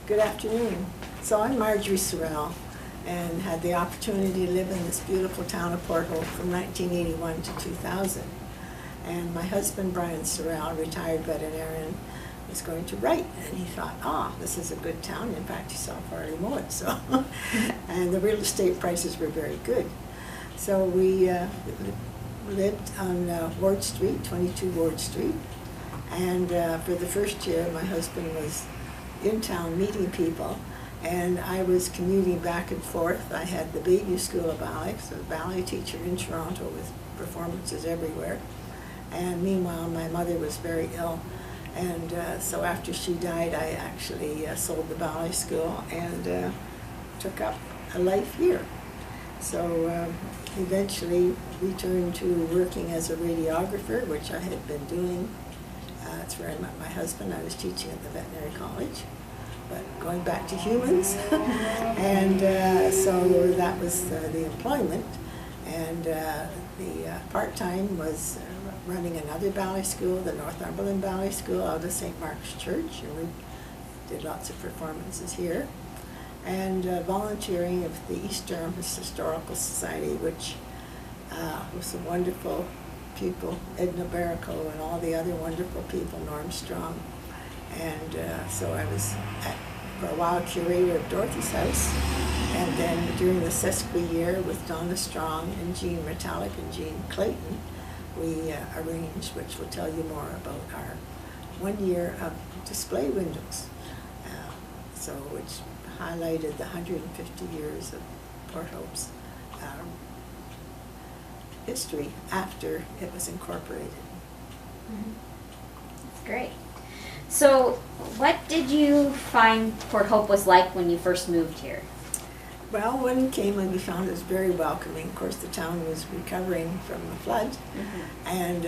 Good afternoon. So I'm Marjorie Sorrell and had the opportunity to live in this beautiful town of Port Hope from 1981 to 2000. And my husband, Brian Sorrell, retired veterinarian, was going to write, and he thought, this is a good town. In fact, he saw Farley Mowat, so and the real estate prices were very good. So we lived on Ward Street, 22 Ward Street, and for the first year, my husband was in town meeting people, and I was commuting back and forth. I had the Bayview School of Ballet, so a ballet teacher in Toronto with performances everywhere. And meanwhile, my mother was very ill, and so after she died, I actually sold the ballet school and took up a life here. So eventually returned to working as a radiographer, which I had been doing. That's where I met my husband. I was teaching at the veterinary college, but going back to humans. And so that was the employment. And the part-time was running another ballet school, the Northumberland Ballet School out of St. Mark's Church, and we did lots of performances here. And volunteering with the East Durham Historical Society, which was some wonderful people, Edna Barrico and all the other wonderful people, Norm Strong. And so I was, for a while, curator of Dorothy's house. And then during the Sesqui year with Donna Strong and Jean Metallic and Jean Clayton, we arranged, which will tell you more about our 1 year of display windows. So which highlighted the 150 years of Port Hope's history after it was incorporated. Mm-hmm. That's great. So what did you find Port Hope was like when you first moved here? Well, when we came in, we found it was very welcoming. Of course, the town was recovering from the flood, mm-hmm. and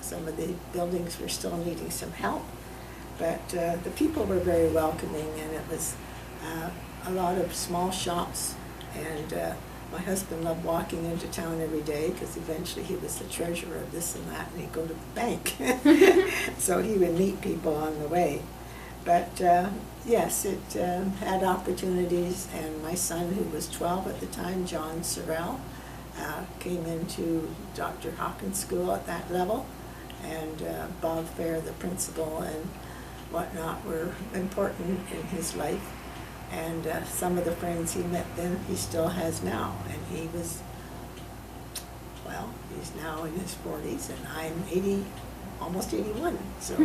some of the buildings were still needing some help. But the people were very welcoming, and it was a lot of small shops. And my husband loved walking into town every day because eventually he was the treasurer of this and that, and he'd go to the bank. So he would meet people on the way. But yes, it had opportunities, and my son, who was 12 at the time, John Sorrell, came into Dr. Hawkins' school at that level, and Bob Fair, the principal, and whatnot were important in his life. And some of the friends he met then, he still has now. And he was, well, he's now in his 40s, and I'm 80, almost 81. So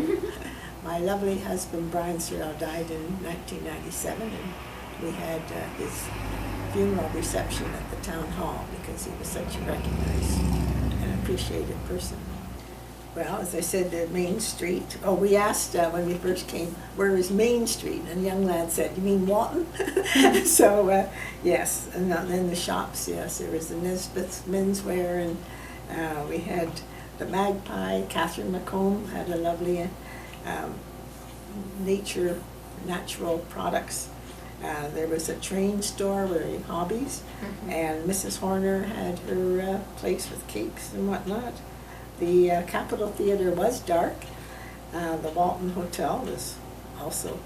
my lovely husband, Brian Sorrell, died in 1997, and we had his funeral reception at the town hall because he was such a recognized and appreciated person. Well, as I said, the Main Street. Oh, we asked when we first came, where is Main Street? And the young lad said, you mean Walton? So, yes. And then the shops, yes. There was the Nesbitt's Menswear, and we had the Magpie. Catherine McComb had a lovely natural products. There was a train store with hobbies, mm-hmm. and Mrs. Horner had her place with cakes and whatnot. The Capitol Theater was dark. The Walton Hotel was also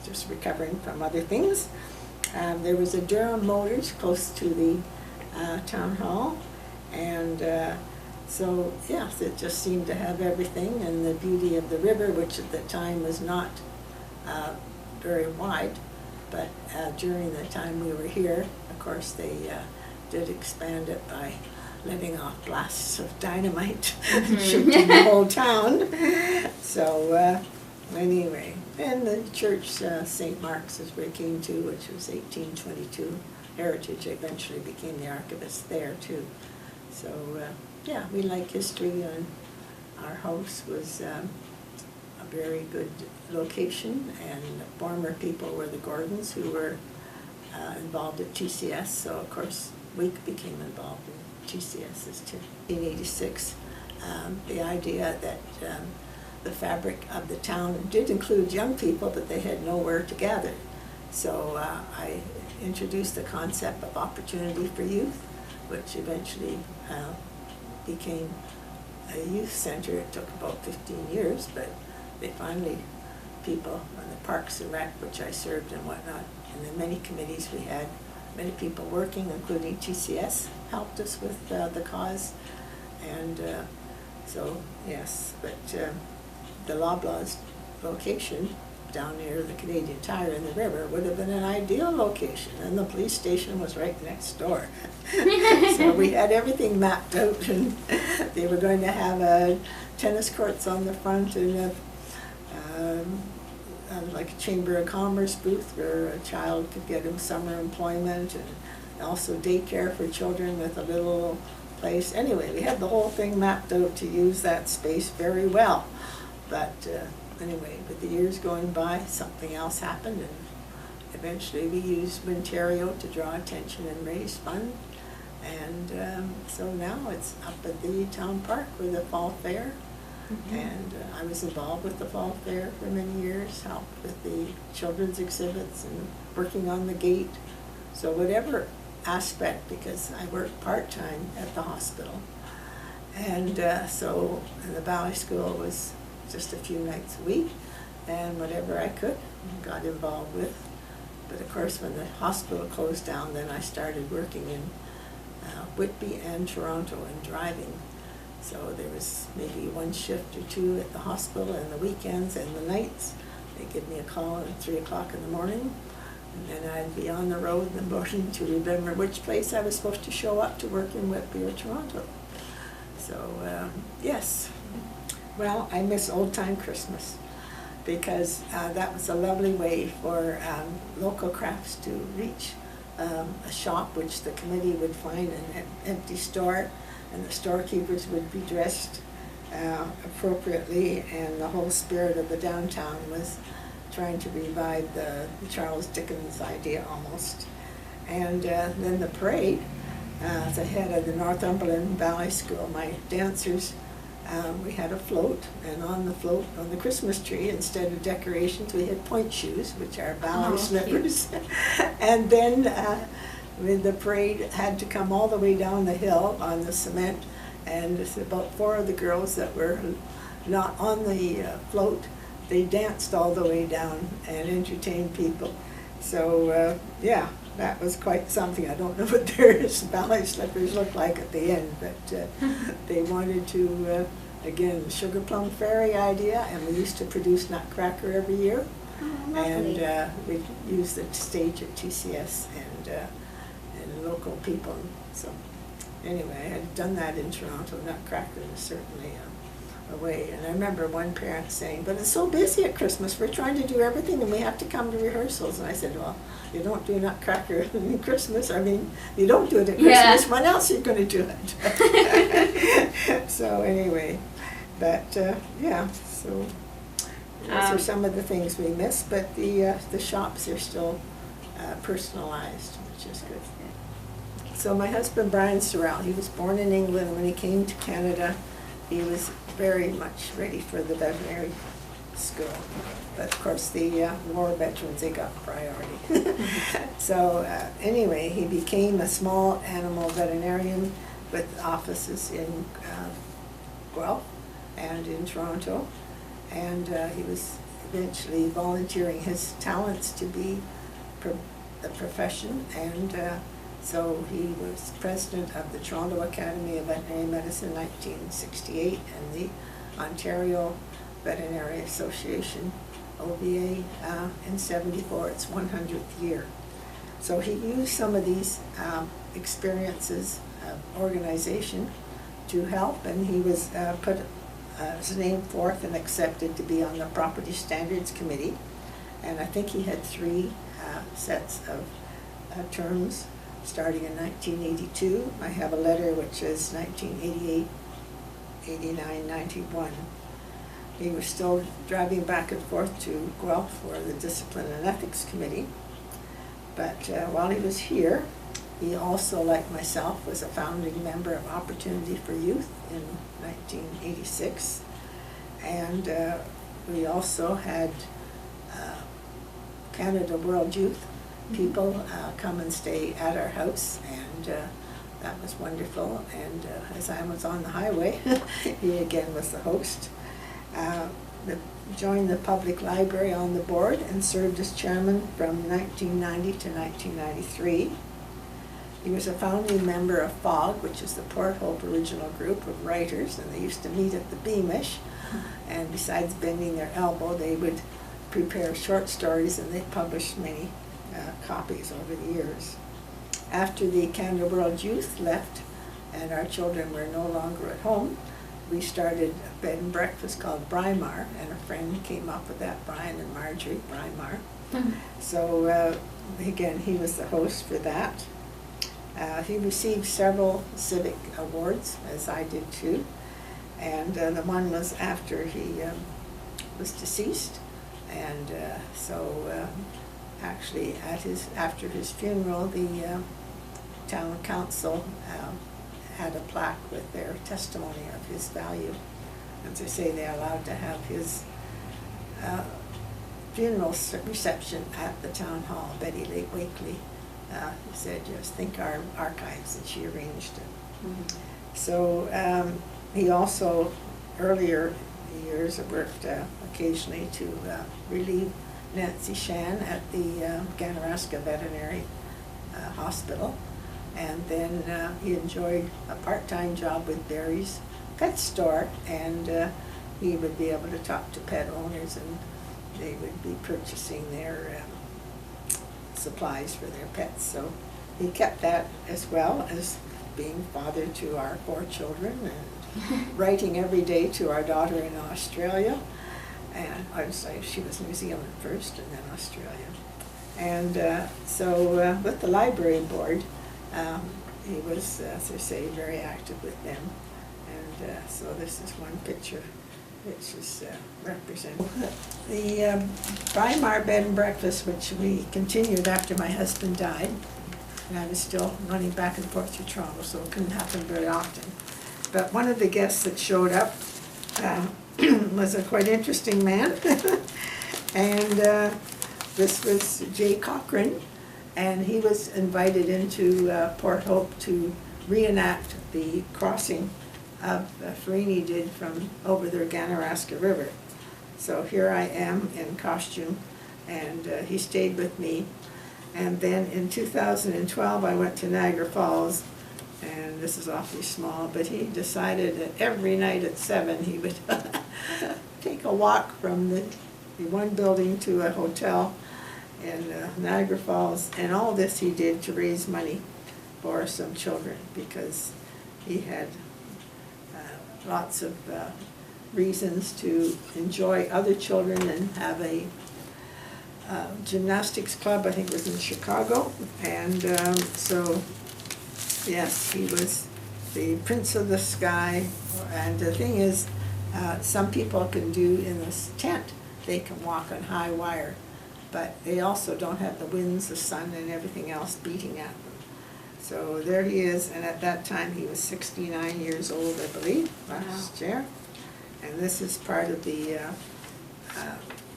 just recovering from other things. There was a Durham Motors close to the town hall. And so, yes, it just seemed to have everything, and the beauty of the river, which at the time was not very wide. But during the time we were here, of course, they did expand it by letting off blasts of dynamite, mm-hmm. shooting the whole town. So anyway, and the church, St. Mark's, is where we came to, which was 1822. Heritage eventually became the archivist there too. So yeah, we like history, and our house was a very good location, and the former people were the Gordons, who were involved at TCS, so of course we became involved in GCSs too. In 1986, the idea that the fabric of the town did include young people, but they had nowhere to gather. So I introduced the concept of opportunity for youth, which eventually became a youth center. It took about 15 years, but they finally people on the Parks and Rec, which I served and whatnot. And then many committees we had, many people working, including TCS, helped us with the cause. And so, yes, but the Loblaws location down near the Canadian Tire in the river would have been an ideal location, and the police station was right next door. So we had everything mapped out, and they were going to have tennis courts on the front and like a Chamber of Commerce booth where a child could get him summer employment, and also daycare for children with a little place. Anyway, we had the whole thing mapped out to use that space very well. But anyway, with the years going by, something else happened, and eventually we used Ontario to draw attention and raise funds. And so now it's up at the town park with the fall fair. Mm-hmm. And I was involved with the fall fair for many years, helped with the children's exhibits and working on the gate. So whatever aspect, because I worked part-time at the hospital. And so the Valley School was just a few nights a week, and whatever I could, got involved with. But of course, when the hospital closed down, then I started working in Whitby and Toronto and driving. So there was maybe one shift or two at the hospital, and the weekends and the nights. They'd give me a call at 3 o'clock in the morning, and then I'd be on the road in the morning to remember which place I was supposed to show up to work in Whitby or Toronto. So, yes. Well, I miss old-time Christmas, because that was a lovely way for local crafts to reach a shop which the committee would find an empty store, and the storekeepers would be dressed appropriately, and the whole spirit of the downtown was trying to revive the Charles Dickens idea almost. And then the parade, as the head of the Northumberland Valley School, my dancers, we had a float, and on the float, on the Christmas tree, instead of decorations, we had point shoes, which are ballet slippers. And then the parade had to come all the way down the hill on the cement, and about 4 of the girls that were not on the float, they danced all the way down and entertained people. So yeah, that was quite something. I don't know what their ballet slippers looked like at the end, but they wanted to, again, Sugar Plum Fairy idea, and we used to produce Nutcracker every year. Oh, and we used the stage at TCS and local people. So anyway, I had done that in Toronto. Nutcracker was certainly a way. And I remember one parent saying, "But it's so busy at Christmas, we're trying to do everything and we have to come to rehearsals." And I said, "Well, you don't do Nutcracker in Christmas. I mean, you don't do it at Christmas. When else are you going to do it?" So anyway, but yeah, so those are some of the things we miss, but the shops are still personalized, which is good. So my husband, Brian Sorrell, he was born in England. When he came to Canada, he was very much ready for the veterinary school. But of course, the war veterans, they got priority. So anyway, he became a small animal veterinarian with offices in Guelph and in Toronto. And he was eventually volunteering his talents to be the profession. And so he was president of the Toronto Academy of Veterinary Medicine in 1968 and the Ontario Veterinary Association, OVA, in 74, its 100th year. So he used some of these experiences of organization to help, and he was put his name forth and accepted to be on the Property Standards Committee. And I think he had 3 sets of terms starting in 1982. I have a letter which is 1988, 89, 91. He was still driving back and forth to Guelph for the Discipline and Ethics Committee. But while he was here, he also, like myself, was a founding member of Opportunity for Youth in 1986. And we also had Canada World Youth people come and stay at our house, and that was wonderful. And as I was on the highway, he again was the host. joined the public library on the board and served as chairman from 1990 to 1993. He was a founding member of FOG, which is the Port Hope Original Group of Writers, and they used to meet at the Beamish. And besides bending their elbow, they would prepare short stories, and they published many copies over the years. After the Canada World Youth left and our children were no longer at home, we started a bed and breakfast called Brymar, and a friend came up with that, Brian and Marjorie, Brymar. So again, he was the host for that. He received several civic awards, as I did too, and the one was after he was deceased, and so actually after his funeral, the town council had a plaque with their testimony of his value. As I say, they're allowed to have his funeral reception at the town hall. Betty Lake Wakely said, just think our archives, and she arranged it. Mm-hmm. So he also, earlier years, worked occasionally to relieve Nancy Shan at the Ganaraska Veterinary Hospital. And then he enjoyed a part-time job with Barry's Pet Store, and he would be able to talk to pet owners, and they would be purchasing their supplies for their pets. So he kept that, as well as being father to our 4 children and writing every day to our daughter in Australia. And I would say she was New Zealand first and then Australia. And so with the library board, he was, as I say, very active with them. And so this is one picture which is represented. The Brymar Bed and Breakfast, which we continued after my husband died, and I was still running back and forth to Toronto, so it couldn't happen very often. But one of the guests that showed up was a quite interesting man. And this was Jay Cochran, and he was invited into Port Hope to reenact the crossing of Farini did from over the Ganaraska River. So here I am in costume, and he stayed with me. And then in 2012 I went to Niagara Falls, and this is awfully small, but he decided that every night at 7 he would take a walk from the one building to a hotel in Niagara Falls, and all this he did to raise money for some children, because he had lots of reasons to enjoy other children and have a gymnastics club, I think it was in Chicago. And so yes, he was the Prince of the Sky. And the thing is, some people can do in this tent, they can walk on high wire, but they also don't have the winds, the sun, and everything else beating at them. So there he is, and at that time he was 69 years old, I believe, last year. And this is part of the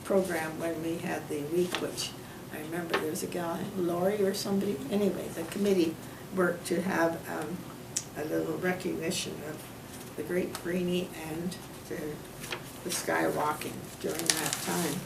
program when we had the week, which I remember there was a gal, Lori or somebody, anyway, the committee worked to have a little recognition of the great Farini and the sky walking during that time.